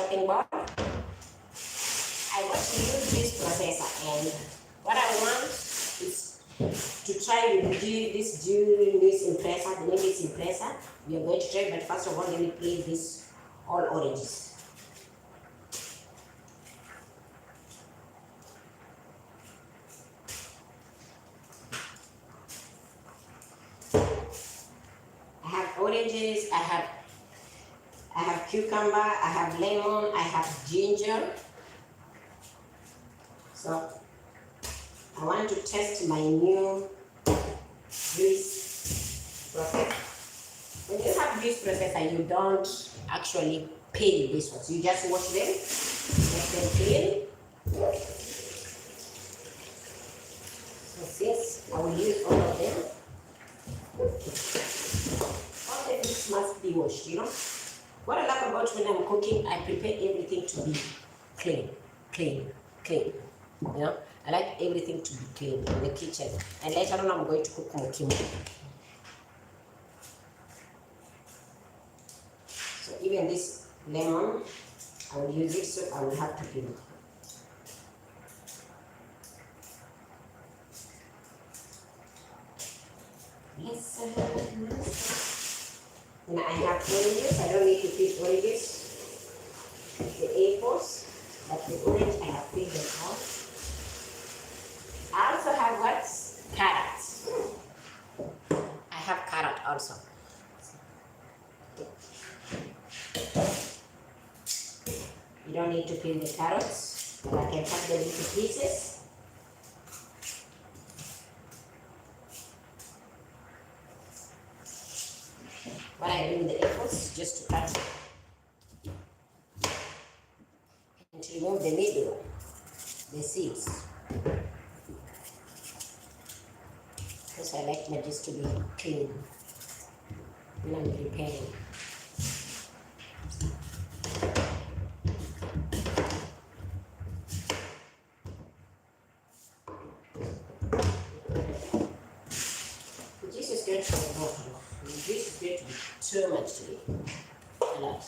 chopping board. I want to use this processor, and what I want is to try with this juice impressor, the name is impressor. We are going to try, but first of all, let me plate this all oranges. I have oranges, I have cucumber, I have lemon, I have ginger. So I want to test my new juice processor. When you have juice processor, you don't actually peel these ones. You just wash them, make them clean. So since I will use all of them, all the things must be washed, you know. What I like about when I'm cooking, I prepare everything to be clean, clean, clean. You know, I like everything to be clean in the kitchen. And later on, I'm going to cook mukimo. So even this lemon, I will use it, so I will have to peel it. Yes, and I have oranges. I don't need to peel oranges. The apples, but the orange I have peeled them off. I also have what? Carrots. I have carrot also. You don't need to peel the carrots, but I can cut them into pieces. What I do with the apples, just to cut and to remove the middle, the seeds. Because I like my juice to be clean when I'm preparing. The juice is going to be more. The juice is going to be too much to be a lot.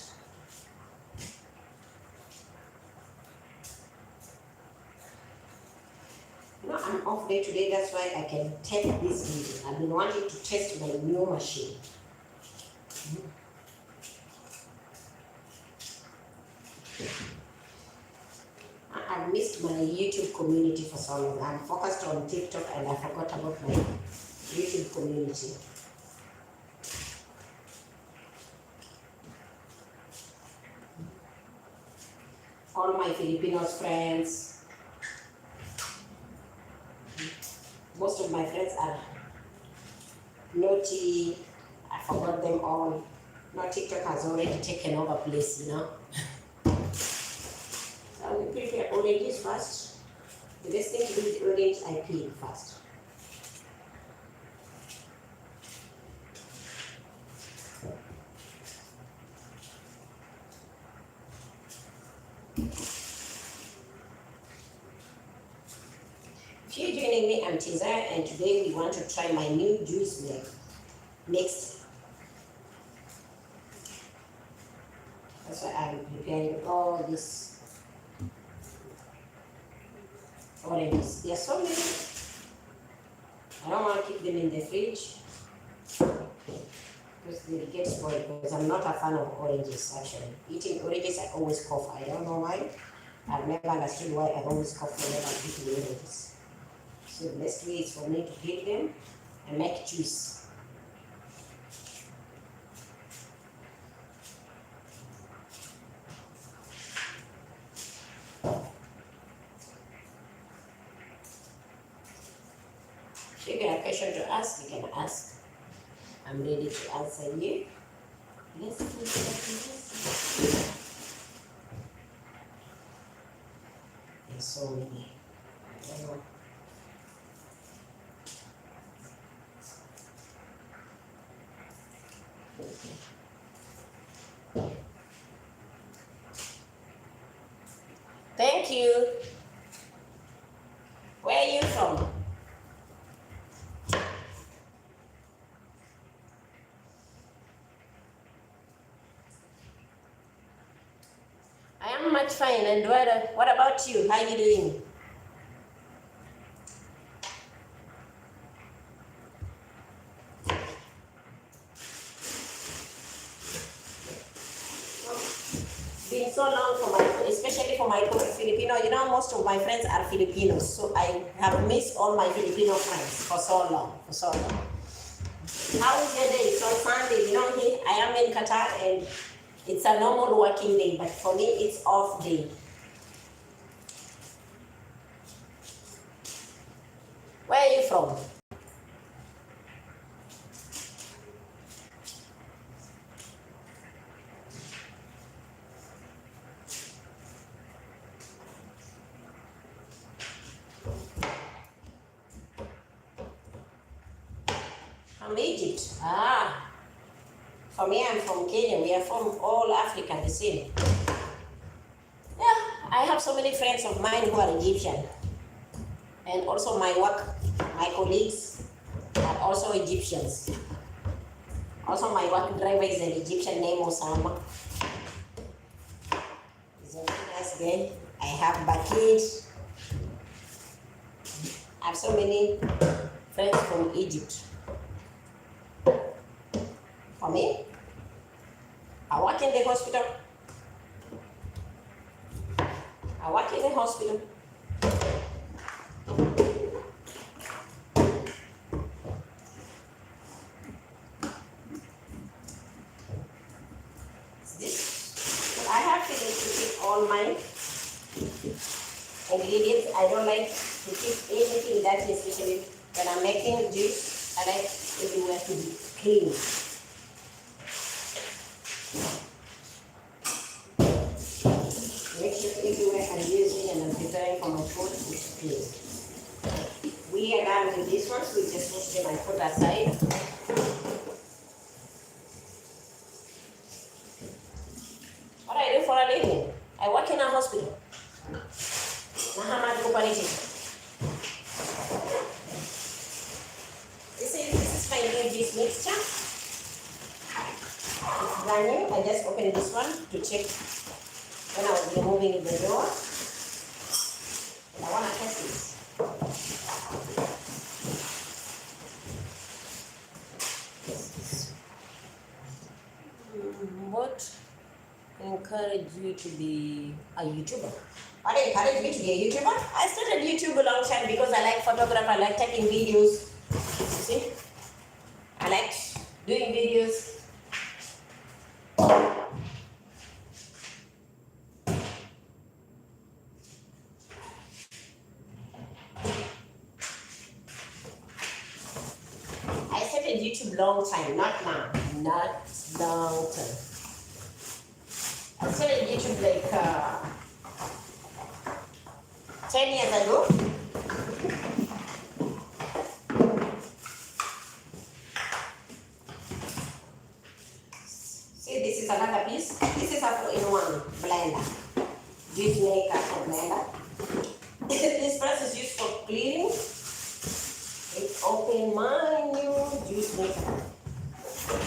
You know, I'm off day today, that's why I can take this video. I've been wanting to test my new machine. I missed my YouTube community for so long. I'm focused on TikTok and I forgot about my YouTube community. All my Filipinos friends, most of my friends are naughty. I forgot them all. Now TikTok has already taken over place, you know. So we prepare oranges first. The best thing to do with orange, I peel first. If you're joining me, I'm Tiza, and today we want to try my new juice mix. That's why I'm preparing all these oranges. There are so many. I don't want to keep them in the fridge because they get spoiled, because I'm not a fan of oranges actually. Eating oranges, I always cough. I don't know why. I've never understood why I always cough whenever I'm eating oranges. So the best way is for me to peel them and make juice. If you have a question to ask, you can ask. I'm ready to answer you. Yes, yes. There's so many. I don't know. Thank you. Where are you from? I I'm much fine. And what about you? How are you doing? Been so long for my, especially for my Filipino. You know, most of my friends are Filipinos, so I have missed all my Filipino friends for so long, How is your day? It's on Sunday. You know, I am in Qatar and it's a normal working day, but for me, it's off day. Where are you from? From Egypt. Ah, for me, I'm from Kenya. We are from all Africa, the same. Yeah, I have so many friends of mine who are Egyptian. And also my colleagues are also Egyptians. Also my work driver is an Egyptian named Osama. He's a very nice guy. I have Bakid. I have so many friends from Egypt. For me, I work in the hospital. I have feelings to keep all my ingredients. I don't like to keep anything that, especially when I'm making juice, I like everywhere to be clean. Make sure everywhere I'm using and I'm preparing for my food is clean. We are done with this one, so we just wash them and put aside. What I do for a living? I work in a hospital. This is my new juice mixture. It's brand new. I just opened this one to check when I was removing the door. And I want to test this. What encourage you to be a YouTuber? What encouraged me to be a YouTuber? I started YouTube a long time because I like photography, I like taking videos. You see? I like doing videos. I started YouTube long time, not now, not long time. I started YouTube like 10 years ago. See, this is another piece. This is a 4-in-1 blender. Juice maker and blender. This press is used for cleaning. It's open my new juice maker.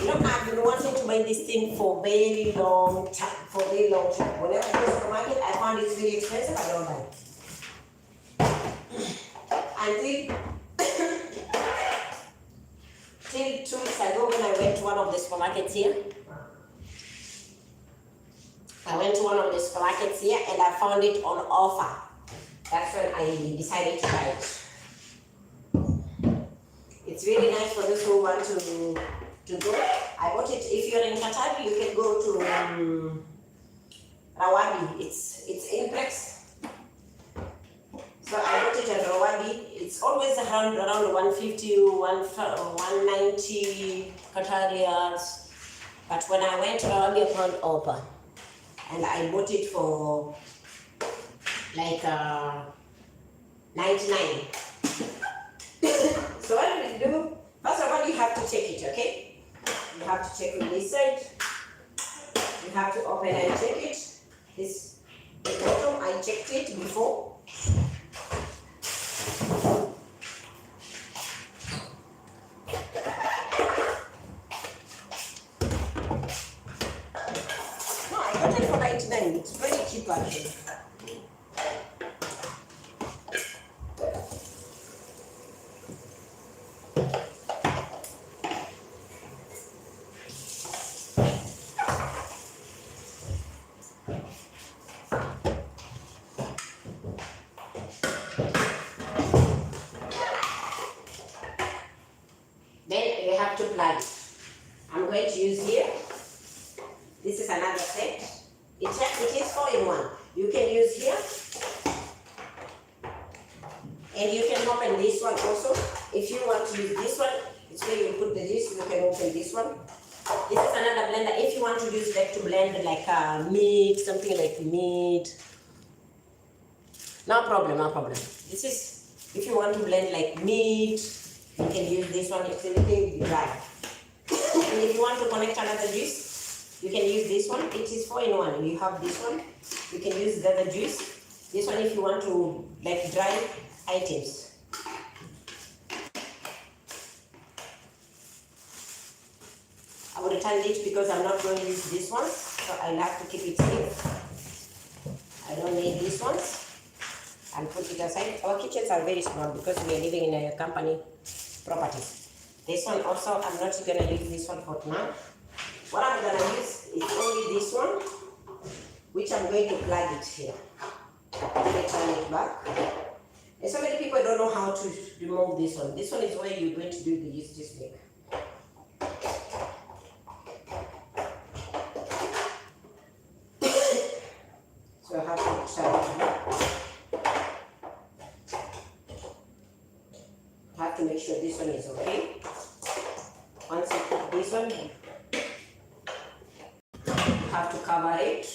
You know, I've been wanting to buy this thing for very long time. Whenever I go to the market, I found it's very expensive. I don't buy it. Till 2 weeks ago, when I went to one of the supermarkets here, and I found it on offer. That's when I decided to buy it. It's really nice for those who want to go. I bought it. If you're in Qatar, you can go to Rawadi. It's in Plex. So I bought it at Rawadi. It's always around 150, 190 Qatar riyals. But when I went to Rawadi, I found offer. And I bought it for like 99. So what do you do? First of all, you have to check it, okay? You have to check on this side. You have to open and check it. This the bottom, I checked it before. No, I got it for 99. It's very It's cheap actually. Then you have to plug it. I'm going to use here. This is another set. It is 4-in-1. You can use here. And you can open this one also. If you want to use this one, it's where you put the juice, you can open this one. This is another blender. If you want to use that to blend like meat, something like meat. No problem, no problem. This is, if you want to blend like meat, you can use this one. It's a little dry. And if you want to connect another juice, you can use this one. It is 4-in-1. You have this one. You can use the other juice. This one if you want to like dry items. I will return it because I'm not going to use this one. So I'll have to keep it safe. I don't need these ones. And put it aside. Our kitchens are very small because we are living in a company properties. This one also, I'm not going to use this one for now. What I'm going to use is only this one, which I'm going to plug it here. Let's turn it back. And so many people don't know how to remove this one. This one is where you're going to do the yeast make. So I have to turn it back. I have to make sure this one is okay. Once you put this one, you have to cover it.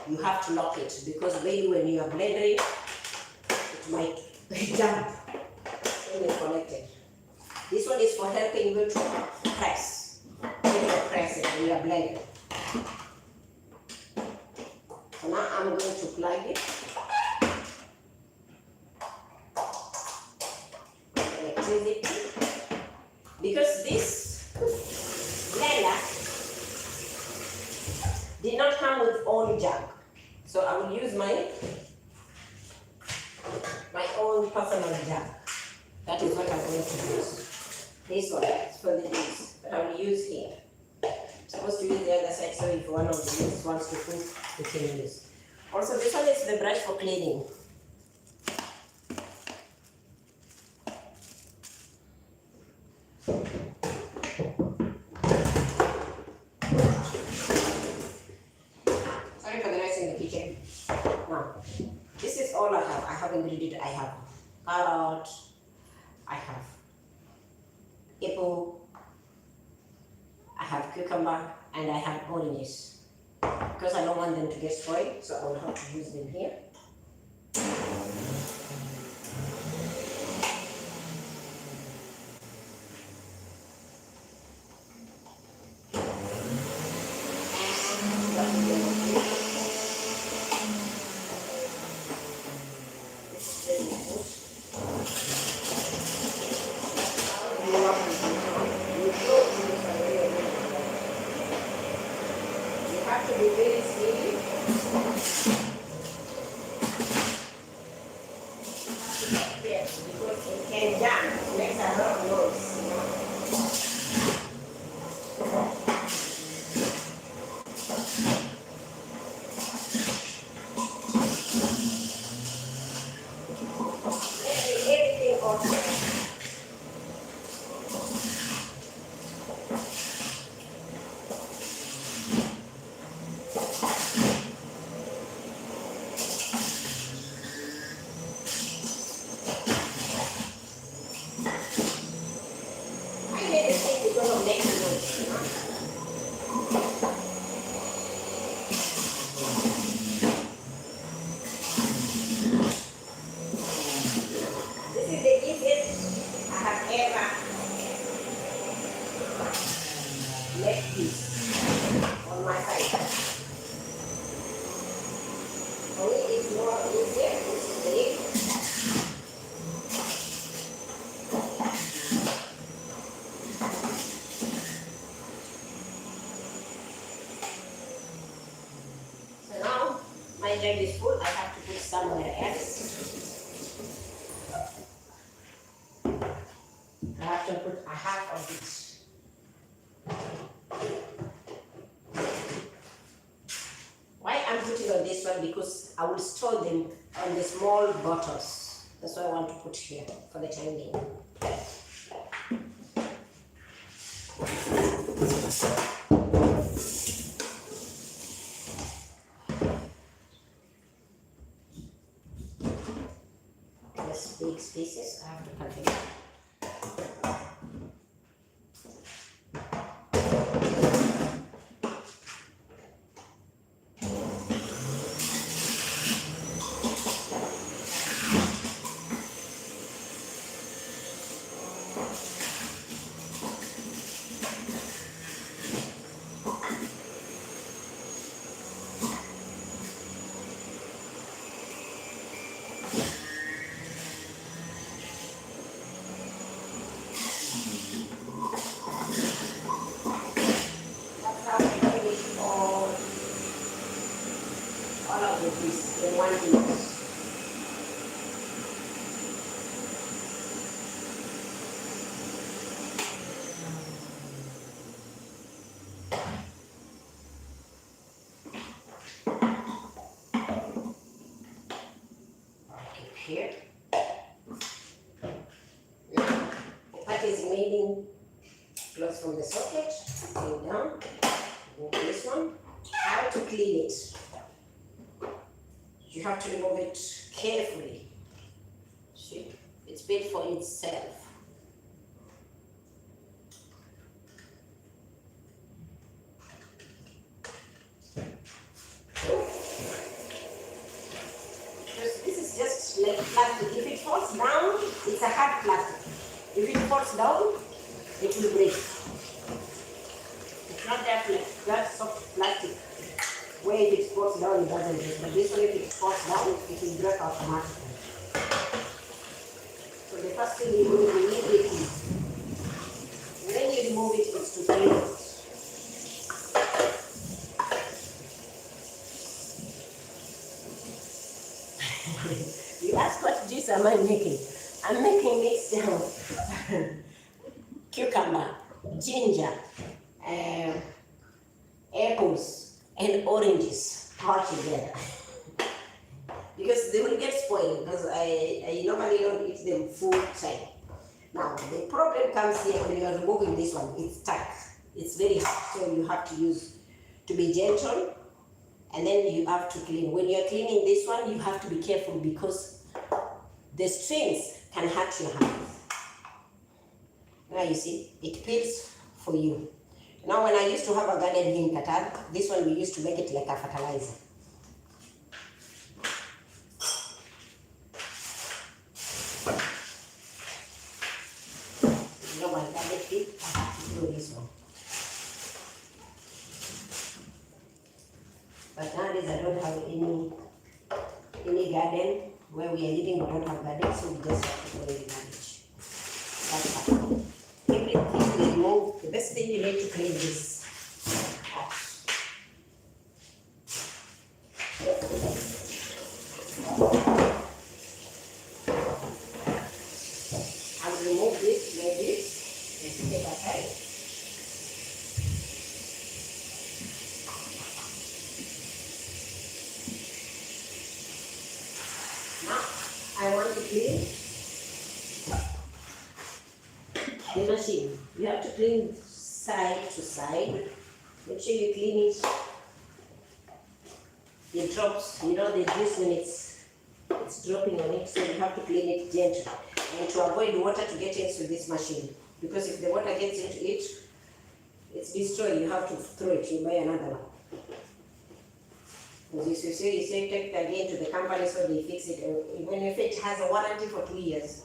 You have to lock it because maybe when you are blending, it might jump when it's connected. This one is for helping you to press. When you press it when you are blending. So now I'm going to plug it. Because this blender did not come with own jug, so I will use my own personal jug. That is what I'm going to use. This one is for the juice, but I will use here. I'm supposed to use the other side, so if one of the juice wants to cook, you can use. Also, this one is the brush for cleaning. Sorry for the noise in the kitchen. Now, this is all I have. I have ingredient. I have carrot, I have apple, I have cucumber, and I have oranges. Because I don't want them to get spoiled, so I will have to use them here. jug is full, I have to put somewhere else. I have to put a half of it. Why I'm putting on this one? Because I will store them on the small bottles. That's what I want to put here for the time being. This big pieces, I have to cut them. In 1 minute. Keep here. What is remaining close from the socket? Go down. Move this one. How to clean it? You have to remove it carefully. See, it's built for itself. This is just like plastic. If it falls down, it's a hard plastic. If it falls down, it will break. It's not that soft plastic. Where if it falls down, it doesn't break. But this one, if it falls down, it will break automatically. So the first thing you do immediately, when you remove it, is to clean it. You ask what juice am I making? I'm making mixture cucumber, ginger, apples, and oranges all together. Because they will get spoiled, because I normally don't eat them full time. Now the problem comes here when you are removing this one. It's stuck. It's very hard, so you have to be gentle, and then you have to clean. When you are cleaning this one, you have to be careful because the strings can hurt your hands. Now you see, it peels for you. Now when I used to have a garden here in Qatar, this one we used to make it like a fertilizer. You know my garden pit, I have to do this one. But nowadays I don't have any garden. Where we are living, we don't have garden, so we just have to go in the garbage. That's fine. Everything we remove, the best thing you need to clean this. I will remove this like this and put it aside. Now, I want to clean the machine. You have to clean side to side. Make sure you clean it. It drops, you know, the juice when it's dropping on it, so you have to clean it gently. And to avoid water to get into this machine. Because if the water gets into it, it's destroyed. You have to throw it, you buy another one. As you say, take it again to the company so they fix it. Even if it has a warranty for 2 years.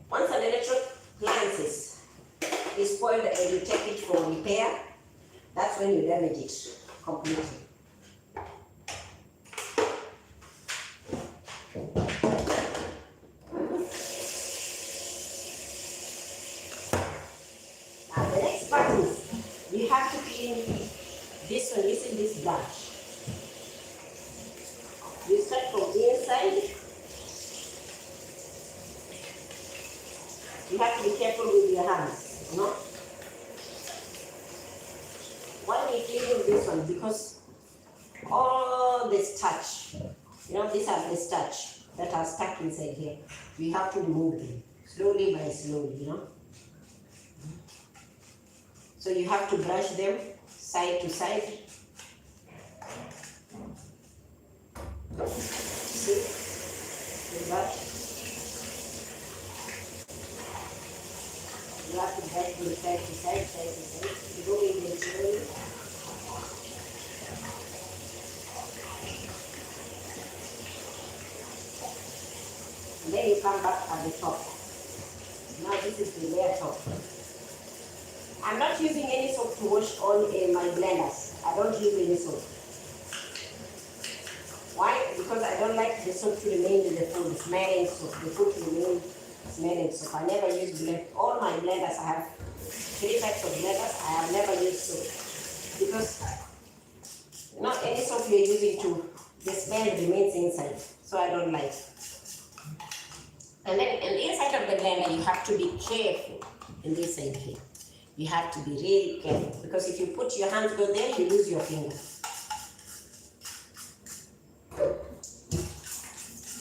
Once an electric appliance is spoiled and you take it for repair, that's when you damage it completely. Now the next part is you have to clean this one using this brush. side. You have to be careful with your hands, you know. Why are we cleaning this one? Because all the starch, you know, these are the starch that are stuck inside here. We have to remove them slowly by slowly, you know. So you have to brush them side to side. See? You brush. You have to brush them side to side, side to side. You don't need them slowly. And then you come back at the top. Now this is the layer top. I'm not using any soap to wash all my blenders. I don't use any soap. Why? Because I don't like the soap to remain in the food, smelling soap. The food to remain smelling soap. I never use blend. All my blenders, I have 3 types of blenders. I have never used soap. Because not any soap you're using to, the smell remains inside. So I don't like. And then in the inside of the blender, you have to be careful. In this side here, you have to be really careful, because if you put your hands go there, you lose your finger.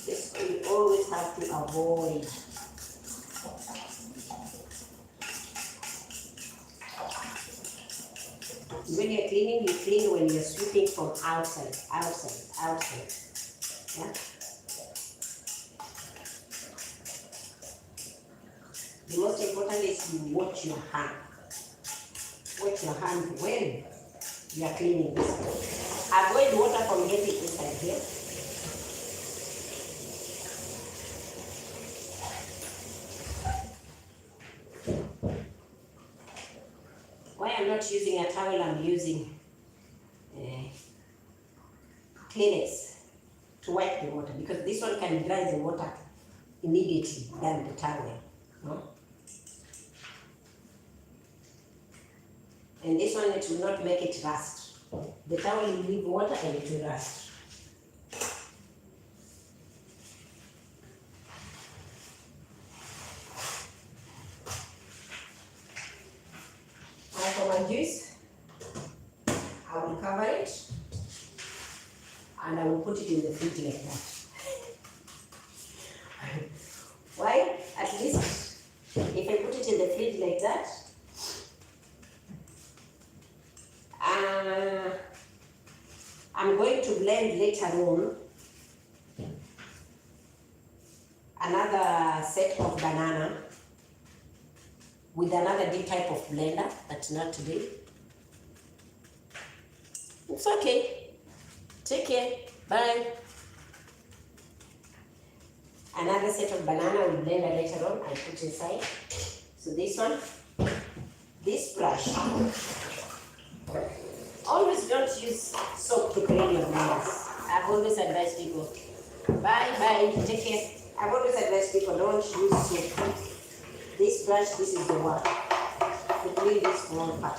This you always have to avoid. When you're cleaning, you clean when you're sweeping from outside. Yeah. The most important is you watch your hand. Watch your hand when you are cleaning this. Avoid water from getting inside here. Why I'm not using a towel, I'm using Kleenex to wipe the water, because this one can dry the water immediately than the towel. No? And this one, it will not make it rust. The towel will leave water and it will rust. Now for my juice, I will cover it and I will put it in the fridge like that. Why? At least if I put it in the fridge like that, I'm going to blend later on another set of banana with another deep type of blender, but not today. It's okay. Take care. Bye. Another set of banana with blender later on, I put inside. So this one, this brush. Always don't use soap to clean your blenders. I've always advised people. Bye. Take care. I've always advised people, don't use soap. This brush, this is the one. To clean this small part.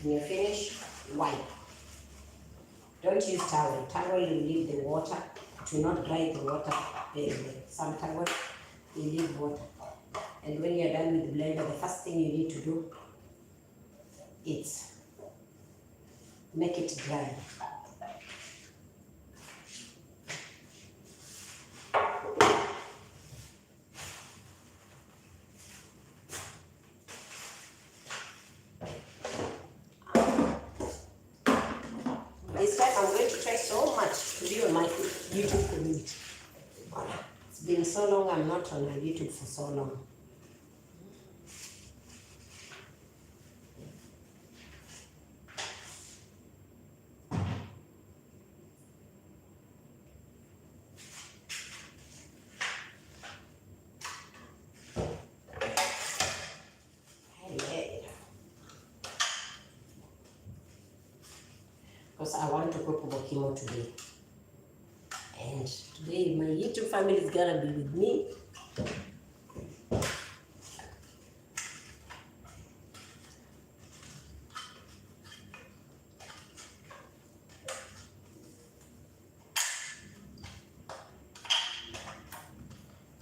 When you're finished, wipe. Don't use towel. Towel will leave the water. It will not dry the water very well. Some towel will leave water. And when you're done with the blender, the first thing you need to do is make it dry. This time I'm going to try so much to be on my YouTube community. It's been so long I'm not on YouTube for so long. Because I want to cook bokimo today. And today my YouTube family is gonna be with me.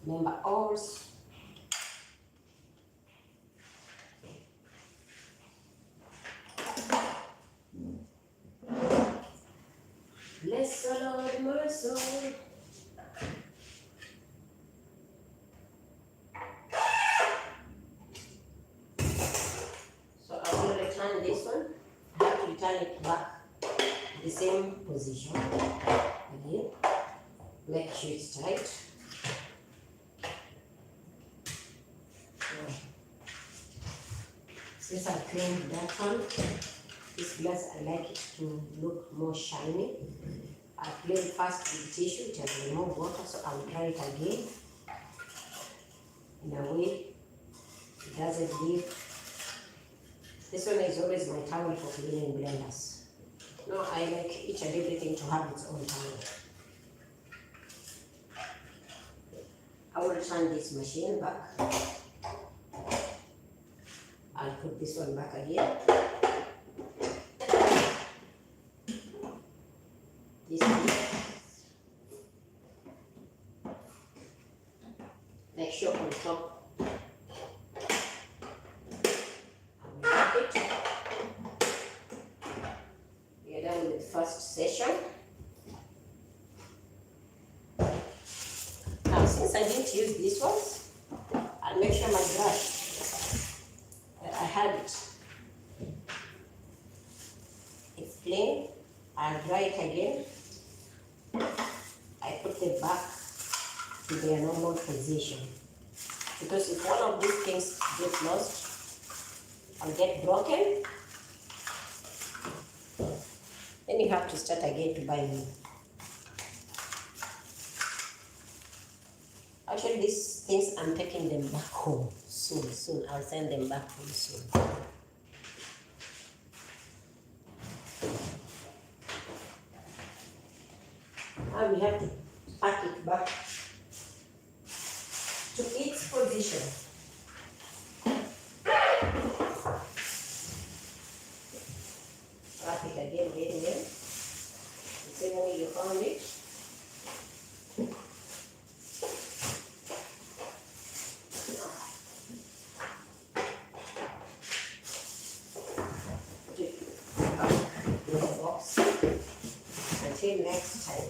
member oils. Bless the Lord, my soul. So I will return this one. I have to return it back to the same position. Again, make sure it's tight. Since I cleaned that one, this glass I like it to look more shiny. I clean first with tissue, it has removed water, so I'll dry it again. In a way, it doesn't leave. This one is always my towel for cleaning blenders. No, I like each and everything to have its own towel. I will turn this machine back. I'll put this one back again. This one. Make sure on top. We are done with the first session. Now, since I didn't use these ones, I'll make sure my brush that I had it's clean. I'll dry it again. I put them back to their normal position. Because if one of these things get lost or get broken, then you have to start again to buy new. Actually, these things, I'm taking them back home soon. I'll send them back home soon. Now we have to pack it back to its position. Wrap it again, the same way you found it. Put it back in the box until next time.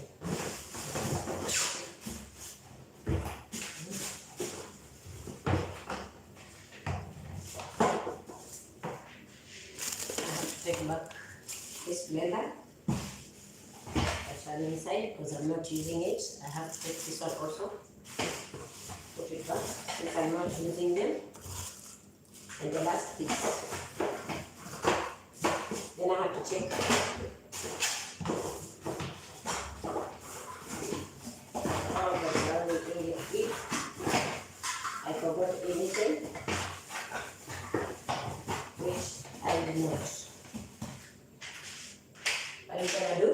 Take back this blender. I turn inside because I'm not using it. I have to take this one also. Put it back since I'm not using them. And the last piece. Then I have to check how the ground is. I forgot anything, which I did not. What I'm gonna do,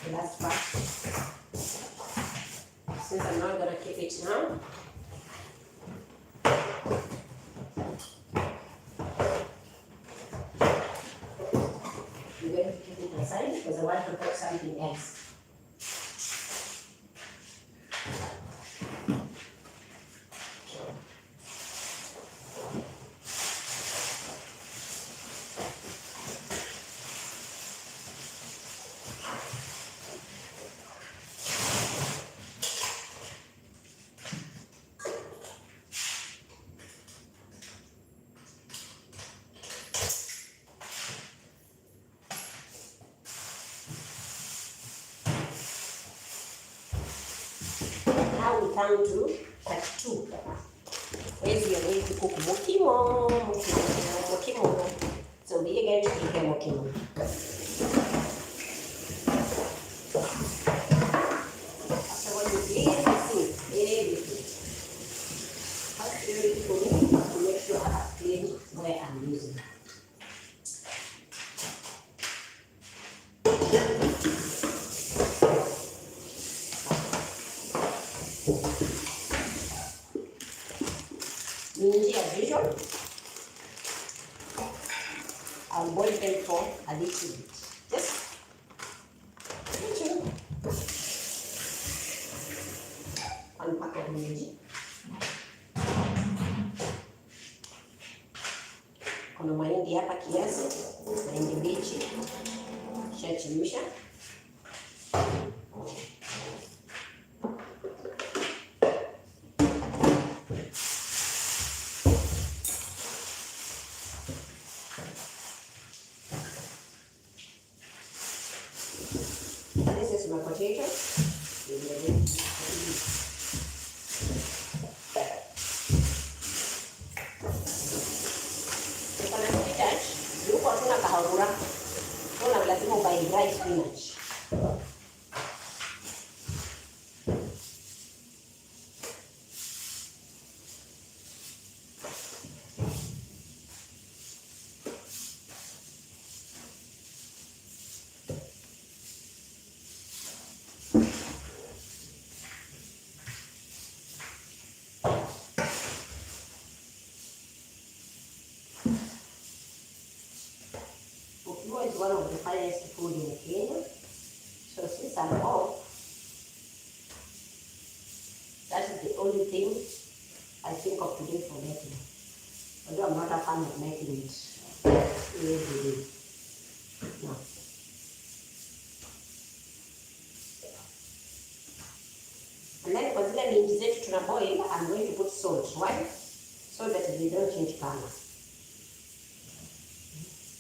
the last part, since I'm not gonna keep it now, I'm going to keep it aside because I want to put something else. Now we come to part 2. Where we are going to cook mokimo. So we are going to prepare mokimo. After what you did, everything. First, you need to make sure I have cleaned where I'm using. Minji as usual. I'll boil them for a little bit. Just little. hapo mwenyeji. Kuna mahindi hapa kiasi, mahindi mbichi shachemsha. This is my potato. Lazima ubuy dry spinach. Is one of the finest food in Kenya. So since I'm off, that is the only thing I think of today for making. Although I'm not a fan of making it every day. No. And then for zile minji zetu tuna boil, I'm going to put salt. Why? So that they don't change color.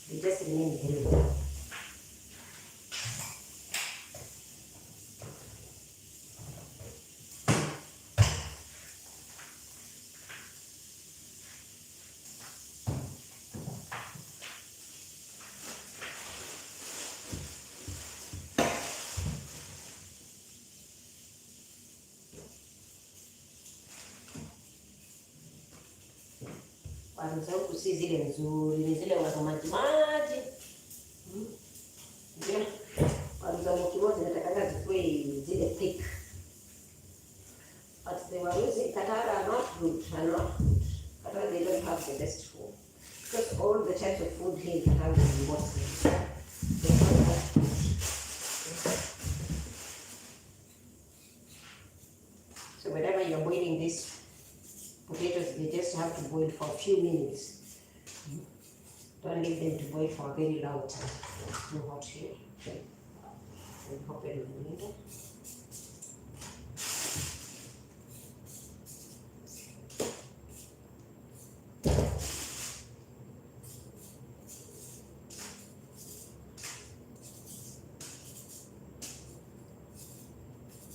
They just remain green. Waru zangu si zile nzuri, ni zile waru maji maji. Ndio. Waru zangu kidogo zinataka zikuwe zile thick. But the warus in Qatar are not good, Qatar, they don't have the best food. Because all the types of food here in Qatar is mostly. They don't have food. So whenever you're boiling this potatoes, they just have to boil for a few minutes. Don't leave them to boil for a very long time. It's too hot here. And open the window.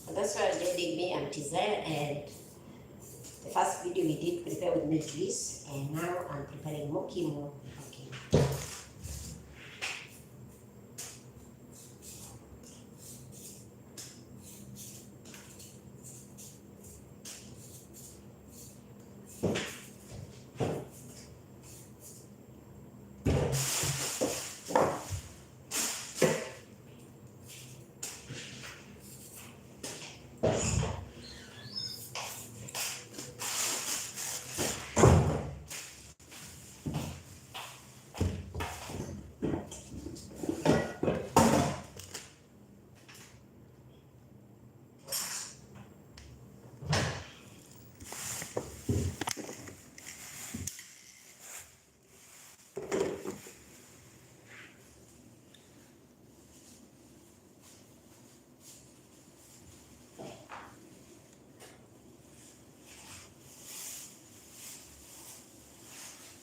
So that's why I'm joining me. I'm Tizaya, and the first video we did prepare with meat grease, and now I'm preparing mokimo. Okay.